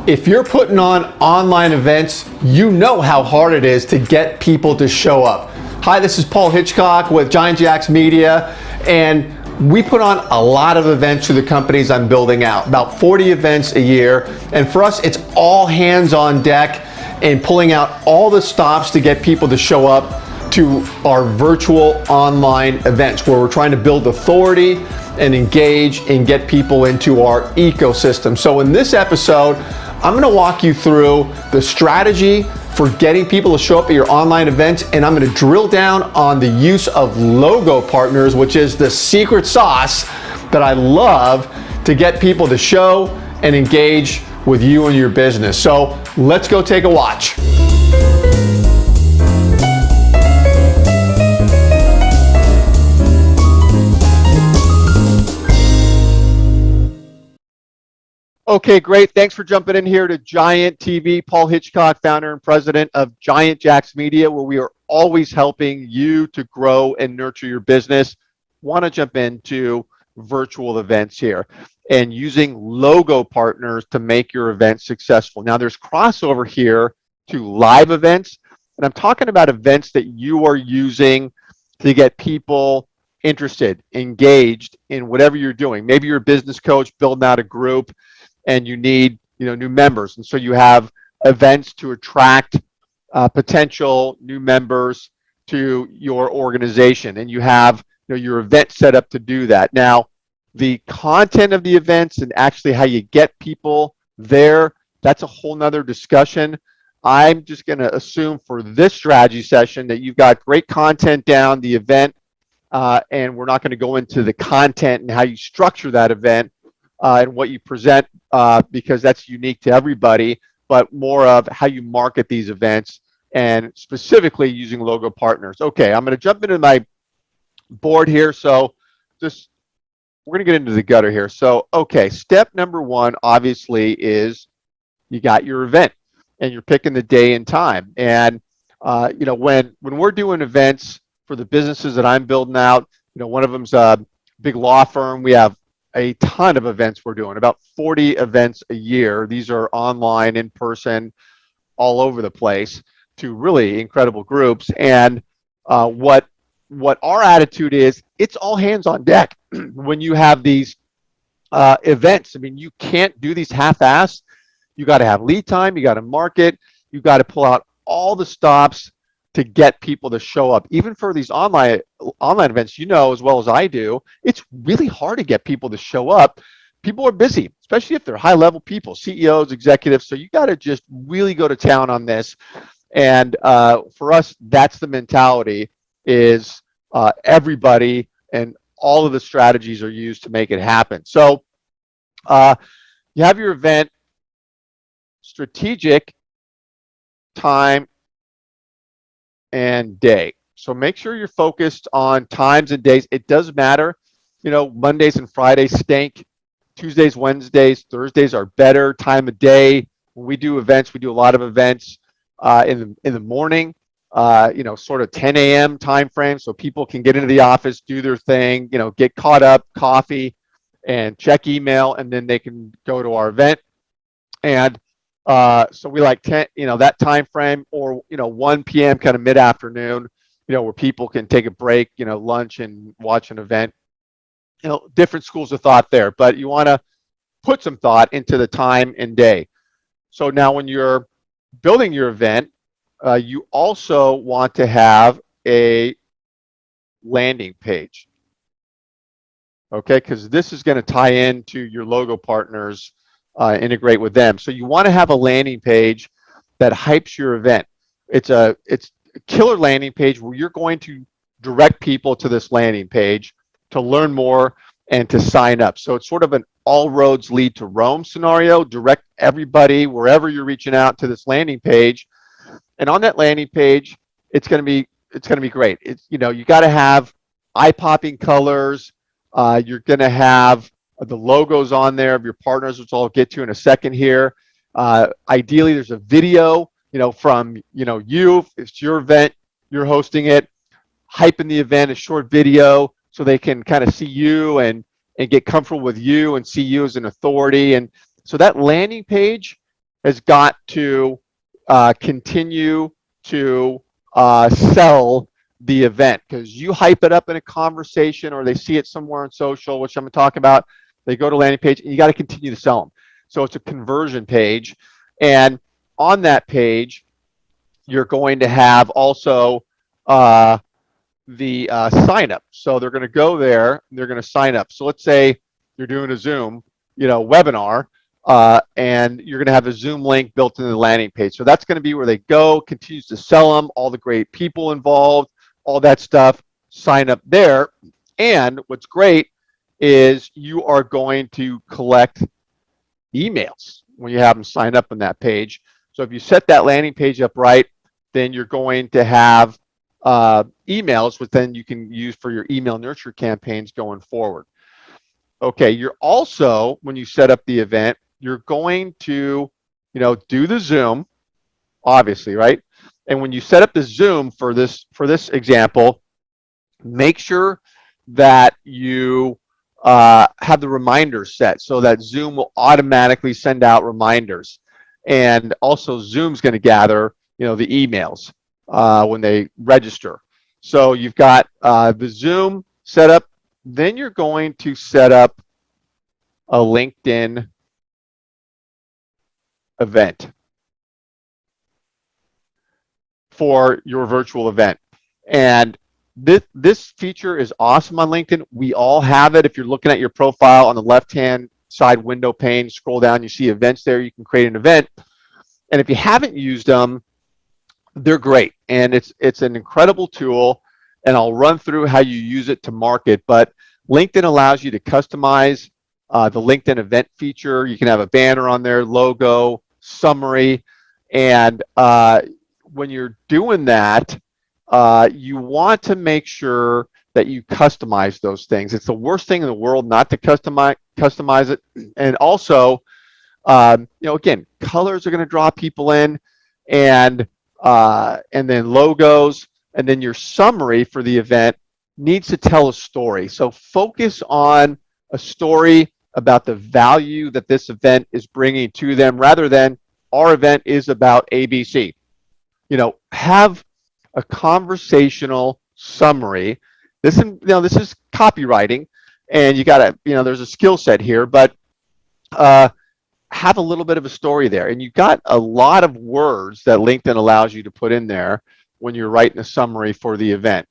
If you're putting on online events, you know how hard it is to get people to show up. Hi, this is Paul Hitchcock with Giant Jacks Media, and we put on a lot of events through the companies I'm building out, about 40 events a year. And for us, it's all hands on deck and pulling out all the stops to get people to show up to our virtual online events where we're trying to build authority and engage and get people into our ecosystem. So in this episode, I'm gonna walk you through the strategy for getting people to show up at your online events, and I'm gonna drill down on the use of logo partners, which is the secret sauce that I love to get people to show and engage with you and your business. So let's go take a watch. Okay, great. Thanks for jumping in here to Giant TV. Paul Hitchcock, founder and president of Giant Jacks Media, where we are always helping you to grow and nurture your business. Want to jump into virtual events here and using logo partners to make your event successful. Now, there's crossover here to live events, and I'm talking about events that you are using to get people interested, engaged in whatever you're doing. Maybe you're a business coach building out a group and you need new members, and so you have events to attract potential new members to your organization, and you have your event set up to do that. Now, the content of the events and actually how you get people there, that's a whole nother discussion. I'm just going to assume for this strategy session that you've got great content down the event, and we're not going to go into the content and how you structure that event and what you present because that's unique to everybody, but more of how you market these events and specifically using logo partners. Okay, I'm going to jump into my board here. So we're going to get into the gutter here. So, okay, step number one, obviously, is you got your event and you're picking the day and time. And, when we're doing events for the businesses that I'm building out, one of them's a big law firm. We have a ton of events we're doing, about 40 events a year. These are online, in person, all over the place to really incredible groups. And what our attitude is, it's all hands on deck when you have these events. I mean, you can't do these half-assed. You got to have lead time. You got to market. You got to pull out all the stops to get people to show up. Even for these online events, as well as I do, it's really hard to get people to show up. People are busy, especially if they're high-level people, CEOs, executives. So you got to just really go to town on this. And for us, that's the mentality, is everybody and all of the strategies are used to make it happen. So you have your event, strategic, time, and day. So make sure you're focused on times and days. It does matter. Mondays and Fridays stink. Tuesdays, Wednesdays, Thursdays are better. Time of day. When we do events, we do a lot of events in the morning, sort of 10 a.m. time frame, so people can get into the office, do their thing, get caught up, coffee, and check email, and then they can go to our event. And so we like 10, that time frame, or 1 p.m. kind of mid-afternoon, where people can take a break, lunch and watch an event. Different schools of thought there, but you want to put some thought into the time and day. So now when you're building your event, you also want to have a landing page. Okay, because this is going to tie into your logo partners, integrate with them. So you want to have a landing page that hypes your event. It's a killer landing page where you're going to direct people to this landing page to learn more and to sign up. So it's sort of an all roads lead to Rome scenario. Direct everybody wherever you're reaching out to this landing page, and on that landing page, it's going to be great. It's you got to have eye-popping colors. You're going to have the logos on there of your partners, which I'll get to in a second here. Ideally, there's a video, from you. If it's your event, you're hosting it, hyping the event, a short video, so they can kind of see you and get comfortable with you and see you as an authority. And so that landing page has got to continue to sell the event, because you hype it up in a conversation or they see it somewhere on social, which I'm going to talk about. They go to landing page and you got to continue to sell them. So it's a conversion page. And on that page, you're going to have also the sign up. So they're going to go there, and they're going to sign up. So let's say you're doing a Zoom, webinar, and you're going to have a Zoom link built into the landing page. So that's going to be where they go, continues to sell them, all the great people involved, all that stuff, sign up there. And what's great is you are going to collect emails when you have them sign up on that page. So if you set that landing page up right, then you're going to have emails, which then you can use for your email nurture campaigns going forward. Okay, you're also, when you set up the event, you're going to, do the Zoom, obviously, right? And when you set up the Zoom for this example, make sure that you have the reminders set so that Zoom will automatically send out reminders. And also Zoom's going to gather, the emails when they register. So you've got the Zoom set up. Then you're going to set up a LinkedIn event for your virtual event. And this feature is awesome on LinkedIn. We all have it. If you're looking at your profile on the left-hand side window pane, scroll down, you see events there. You can create an event. And if you haven't used them, they're great. And it's an incredible tool. And I'll run through how you use it to market. But LinkedIn allows you to customize the LinkedIn event feature. You can have a banner on there, logo, summary. And when you're doing that, you want to make sure that you customize those things. It's the worst thing in the world not to customize it. And also, again, colors are going to draw people in, and then logos, and then your summary for the event needs to tell a story. So focus on a story about the value that this event is bringing to them, rather than our event is about ABC. Have a conversational summary. This is copywriting, and you got to, there's a skill set here, but have a little bit of a story there. And you've got a lot of words that LinkedIn allows you to put in there when you're writing a summary for the event.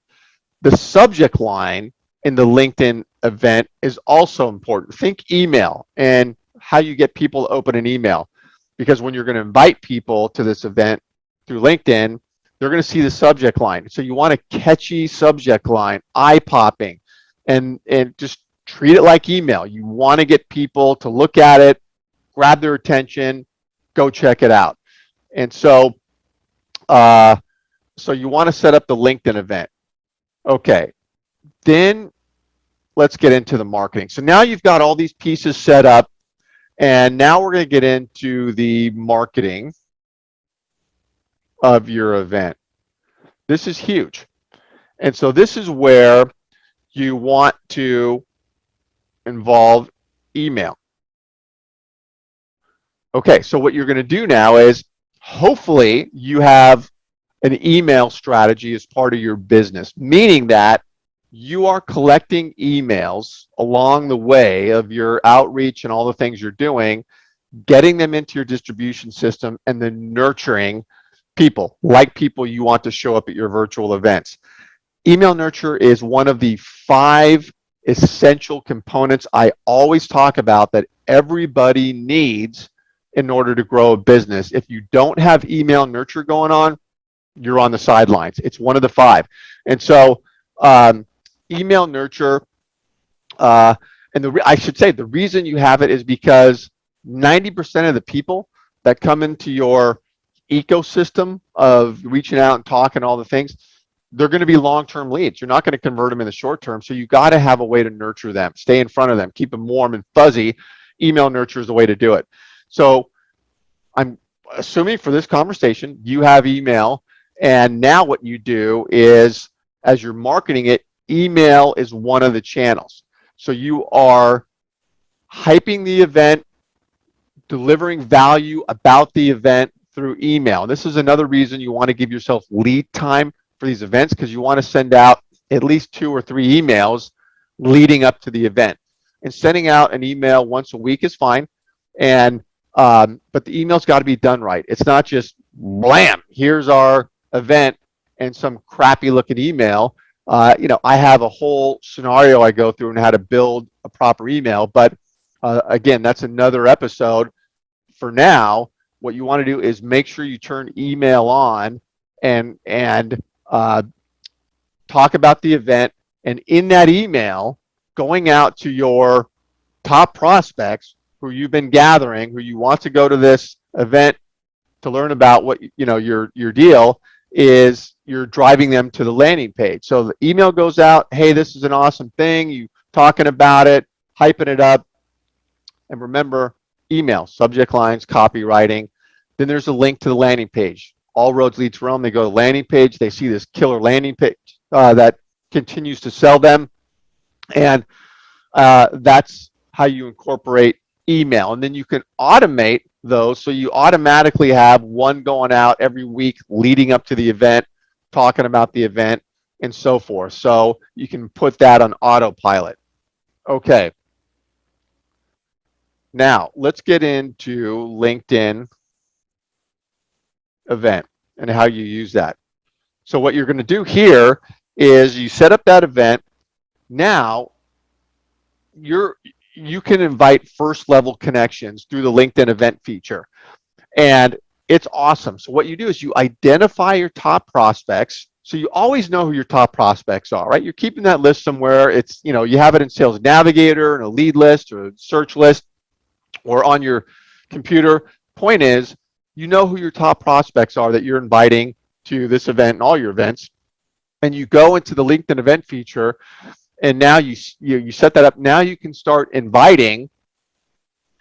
The subject line in the LinkedIn event is also important. Think email and how you get people to open an email, because when you're going to invite people to this event through LinkedIn, they're going to see the subject line. So you want a catchy subject line, eye-popping, and just treat it like email. You want to get people to look at it, grab their attention, go check it out. And so you want to set up the LinkedIn event. Okay, then let's get into the marketing. So now you've got all these pieces set up, and now we're going to get into the marketing of your event. This is huge. And so this is where you want to involve email. Okay, so what you're going to do now is, hopefully you have an email strategy as part of your business, meaning that you are collecting emails along the way of your outreach and all the things you're doing, getting them into your distribution system, and then nurturing people you want to show up at your virtual events. Email nurture is one of the 5 essential components I always talk about that everybody needs in order to grow a business. If you don't have email nurture going on, you're on the sidelines. It's one of the 5. And so email nurture, and I should say the reason you have it is because 90% of the people that come into your ecosystem of reaching out and talking all the things, they're going to be long-term leads. You're not going to convert them in the short term. So you got to have a way to nurture them, stay in front of them, keep them warm and fuzzy. Email nurture is the way to do it. So I'm assuming for this conversation, you have email, and now what you do is, as you're marketing it, email is one of the channels. So you are hyping the event delivering value about the event through email. And this is another reason you want to give yourself lead time for these events, because you want to send out at least 2 or 3 emails leading up to the event. And sending out an email once a week is fine. And but the email's got to be done right. It's not just blam, here's our event and some crappy looking email. I have a whole scenario I go through and how to build a proper email. But again, that's another episode. For now, what you want to do is make sure you turn email on and talk about the event. And in that email, going out to your top prospects who you've been gathering, who you want to go to this event to learn about what your deal is, you're driving them to the landing page. So the email goes out, hey, this is an awesome thing, you talking about it, hyping it up. And remember, email, subject lines, copywriting. Then there's a link to the landing page. All roads lead to Rome. They go to the landing page, they see this killer landing page that continues to sell them. And that's how you incorporate email. And then you can automate those, so you automatically have one going out every week leading up to the event, talking about the event, and so forth. So you can put that on autopilot. Okay. Now let's get into LinkedIn event and how you use that. So what you're going to do here is you set up that event. Now you can invite first level connections through the LinkedIn event feature. And it's awesome. So what you do is you identify your top prospects. So you always know who your top prospects are, right? You're keeping that list somewhere. It's, you have it in Sales Navigator, in a lead list or a search list, or on your computer. Point is, you know who your top prospects are that you're inviting to this event and all your events. And you go into the LinkedIn event feature, and now you set that up. Now you can start inviting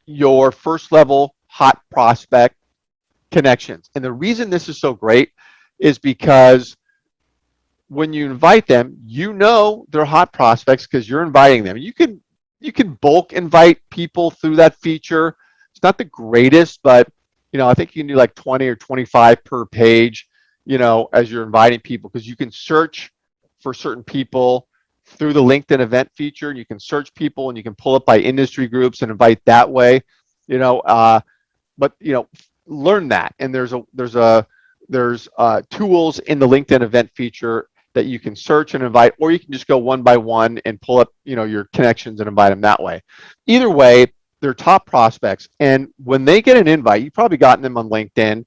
your first level hot prospect connections. And the reason this is so great is because when you invite them, you know they're hot prospects because you're inviting them. You can bulk invite people through that feature. It's not the greatest, but I think you can do like 20 or 25 per page, as you're inviting people, because you can search for certain people through the LinkedIn event feature, and you can search people and you can pull up by industry groups and invite that way. But learn that. And there's tools in the LinkedIn event feature that you can search and invite, or you can just go one by one and pull up your connections and invite them that way. Either way, they're top prospects, and when they get an invite, you've probably gotten them on LinkedIn,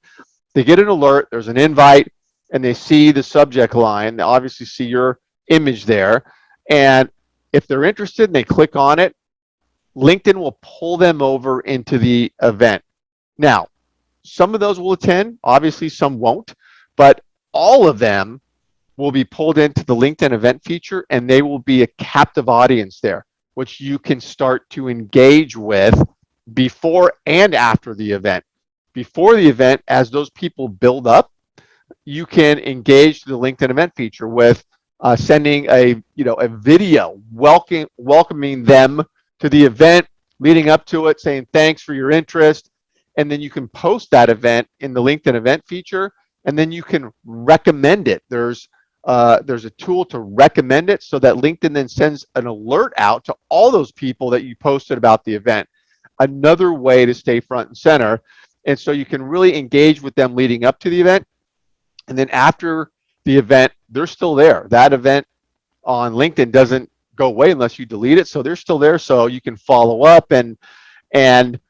they get an alert, there's an invite, and they see the subject line, they obviously see your image there, and if they're interested and they click on it, LinkedIn will pull them over into the event. Now, some of those will attend, obviously some won't, but all of them will be pulled into the LinkedIn event feature, and they will be a captive audience there, which you can start to engage with before and after the event. Before the event, as those people build up, you can engage the LinkedIn event feature with sending a video welcoming them to the event, leading up to it, saying thanks for your interest, and then you can post that event in the LinkedIn event feature, and then you can recommend it. There's a tool to recommend it, so that LinkedIn then sends an alert out to all those people that you posted about the event. Another way to stay front and center. And so you can really engage with them leading up to the event. And then after the event, they're still there. That event on LinkedIn doesn't go away unless you delete it. So they're still there. So you can follow up and you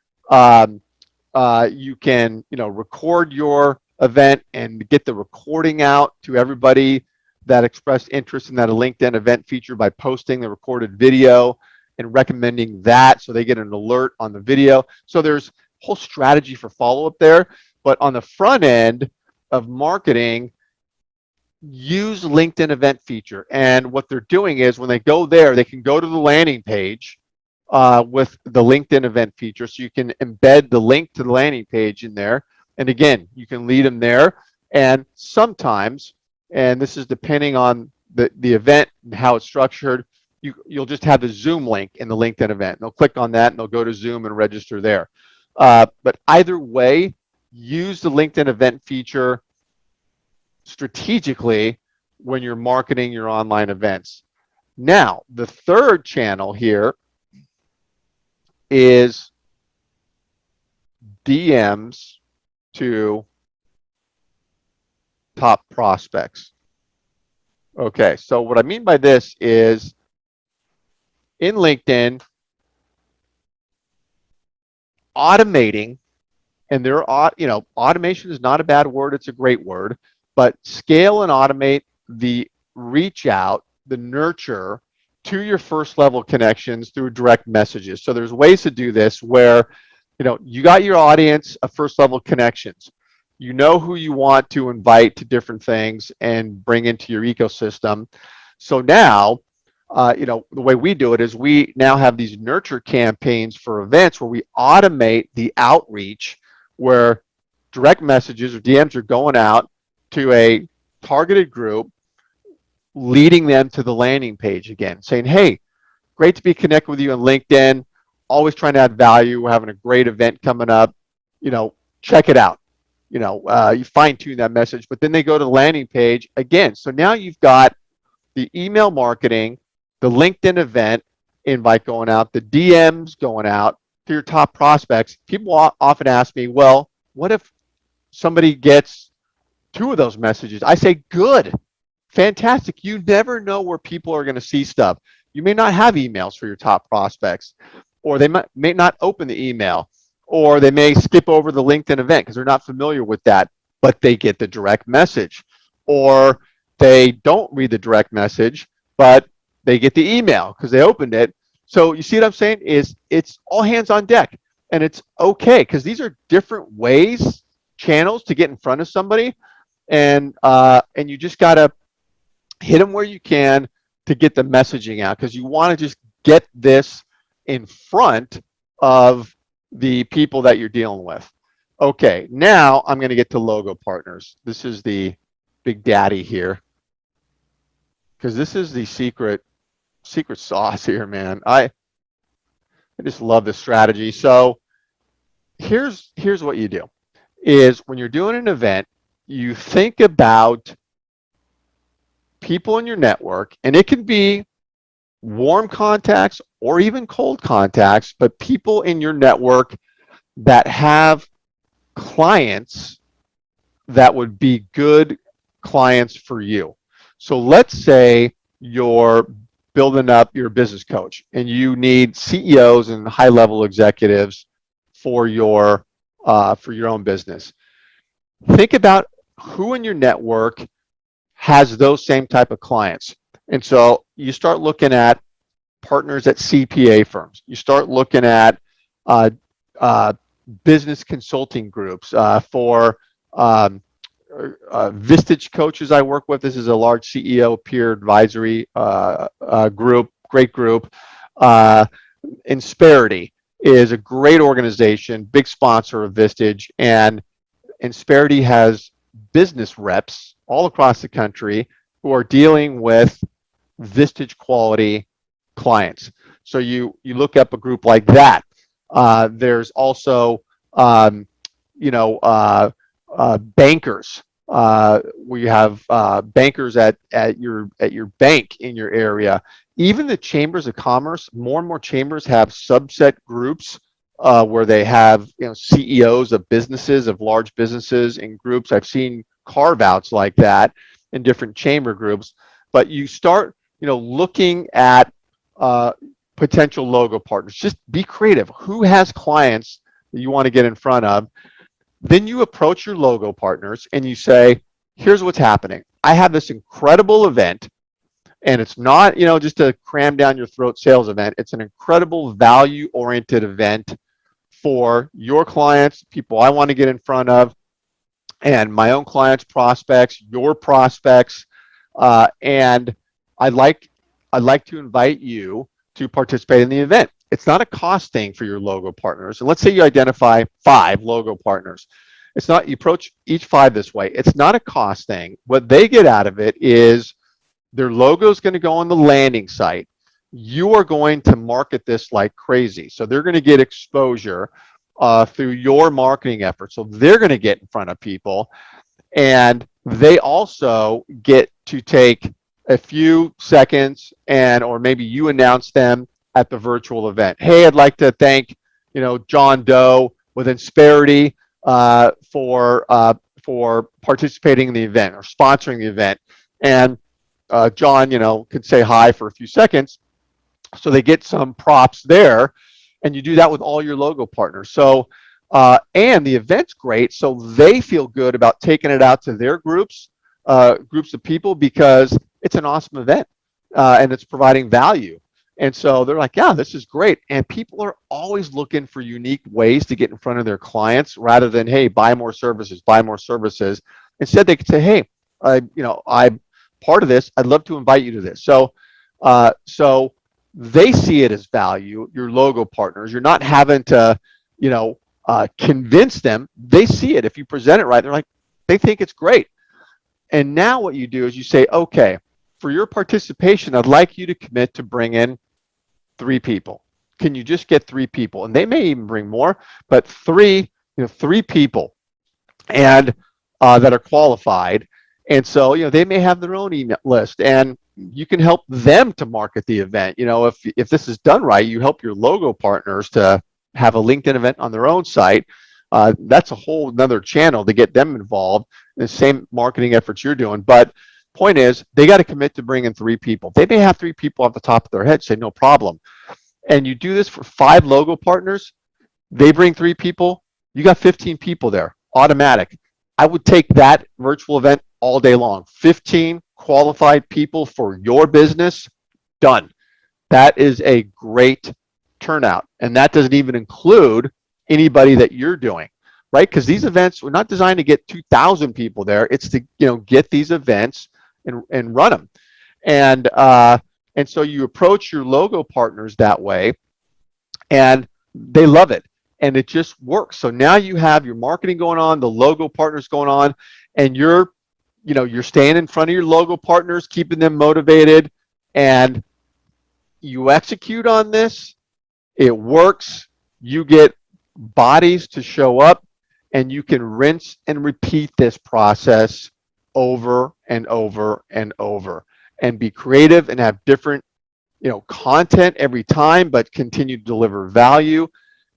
can record your event and get the recording out to everybody that expressed interest in that LinkedIn event feature by posting the recorded video and recommending that, so they get an alert on the video. So there's a whole strategy for follow-up there. But on the front end of marketing, use LinkedIn event feature. And what they're doing is when they go there, they can go to the landing page with the LinkedIn event feature. So you can embed the link to the landing page in there. And again, you can lead them there. And sometimes, and this is depending on the event and how it's structured, you'll just have the Zoom link in the LinkedIn event. They'll click on that and they'll go to Zoom and register there. But either way, use the LinkedIn event feature strategically when you're marketing your online events. Now, the third channel here is DMs to top prospects. Okay, so what I mean by this is in LinkedIn, automating, and automation is not a bad word, it's a great word, but scale and automate the reach out, the nurture to your first level connections through direct messages. So there's ways to do this where, you got your audience of first level connections. You know who you want to invite to different things and bring into your ecosystem. So now, the way we do it is we now have these nurture campaigns for events where we automate the outreach, where direct messages or DMs are going out to a targeted group, leading them to the landing page again, saying, hey, great to be connected with you on LinkedIn. Always trying to add value. We're having a great event coming up. Check it out. You fine tune that message, but then they go to the landing page again. So now you've got the email marketing, the LinkedIn event invite going out, the DMs going out to your top prospects. People often ask me, well, what if somebody gets 2 of those messages? I say, good, fantastic. You never know where people are going to see stuff. You may not have emails for your top prospects, or they may not open the email, or they may skip over the LinkedIn event because they're not familiar with that, but they get the direct message, or they don't read the direct message, but they get the email because they opened it. So you see what I'm saying is it's all hands on deck, and it's okay because these are different ways, channels to get in front of somebody, and you just gotta hit them where you can to get the messaging out, because you want to just get this in front of the people that you're dealing with. Okay, now I'm going to get to logo partners. This is the big daddy here, because this is the secret sauce here, man. I just love this strategy. So here's what you do is when you're doing an event, you think about people in your network, and it can be warm contacts or even cold contacts, but people in your network that have clients that would be good clients for you. So let's say you're building up your business coach and you need CEOs and high-level executives for your own business. Think about who in your network has those same type of clients. And so you start looking at partners at CPA firms. You start looking at business consulting groups for Vistage coaches I work with. This is a large CEO peer advisory group, great group. Insperity is a great organization, big sponsor of Vistage, and Insperity has business reps all across the country who are dealing with Vistage quality clients. So you look up a group like that. There's also bankers. We have bankers at your bank in your area. Even the chambers of commerce, more and more chambers have subset groups where they have CEOs of businesses, of large businesses in groups. I've seen carve outs like that in different chamber groups. But you start looking at potential logo partners. Just be creative. Who has clients that you want to get in front of? Then you approach your logo partners and you say, here's what's happening. I have this incredible event, and it's not just a cram down your throat sales event. It's an incredible value-oriented event for your clients, people I want to get in front of, and my own clients, prospects, your prospects, and I'd like to invite you to participate in the event. It's not a cost thing for your logo partners. And let's say you identify 5 logo partners. It's not, you approach each 5 this way. It's not a cost thing. What they get out of it is their logo is going to go on the landing site. You are going to market this like crazy. So they're going to get exposure. through your marketing efforts. So they're going to get in front of people, and they also get to take a few seconds, and or maybe you announce them at the virtual event. Hey, I'd like to thank John Doe with Insperity for participating in the event or sponsoring the event, and John could say hi for a few seconds, so they get some props there, and you do that with all your logo partners. So and the event's great, so they feel good about taking it out to their groups of people, because it's an awesome event, and it's providing value. And so they're like, yeah, this is great. And people are always looking for unique ways to get in front of their clients, rather than, hey, buy more services, buy more services. Instead, they could say, hey, I'm part of this. I'd love to invite you to this. So they see it as value, your logo partners. You're not having to, convince them. They see it. If you present it right, they're like, they think it's great. And now what you do is you say, okay, for your participation, I'd like you to commit to bring in 3 people. Can you just get 3 people? And they may even bring more, but 3 people, and that are qualified. And so, they may have their own email list, and you can help them to market the event. If this is done right, you help your logo partners to have a LinkedIn event on their own site. That's a whole another channel to get them involved in the same marketing efforts you're doing. But point is, they got to commit to bring in 3 people. They may have 3 people off the top of their head say, no problem. And you do this for 5 logo partners, they bring 3 people, you got 15 people there, automatic. I would take that virtual event all day long. 15 qualified people for your business, done. That is a great turnout. And that doesn't even include anybody that you're doing, right? Because these events were not designed to get 2,000 people there. It's to get these events and run them. And so you approach your logo partners that way, and they love it, and it just works. So now you have your marketing going on, the logo partners going on, and you're staying in front of your logo partners, keeping them motivated, and you execute on this. It works. You get bodies to show up, and you can rinse and repeat this process over and over and over, and be creative and have different content every time, but continue to deliver value.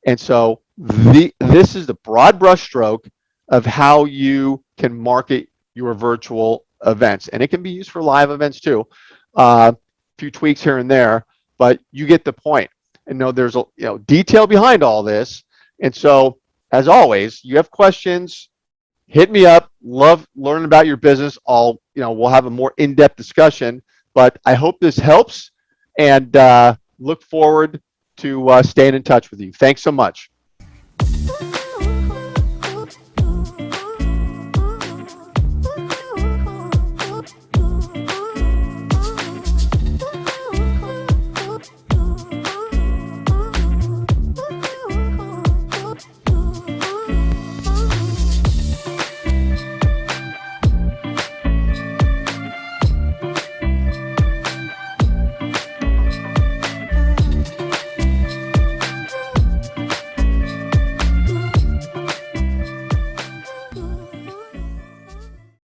And so this is the broad brushstroke of how you can market your virtual events, and it can be used for live events too. A few tweaks here and there, but you get the point. And there's a detail behind all this. And so, as always, you have questions, hit me up. Love learning about your business. We'll have a more in-depth discussion. But I hope this helps, and look forward to staying in touch with you. Thanks so much.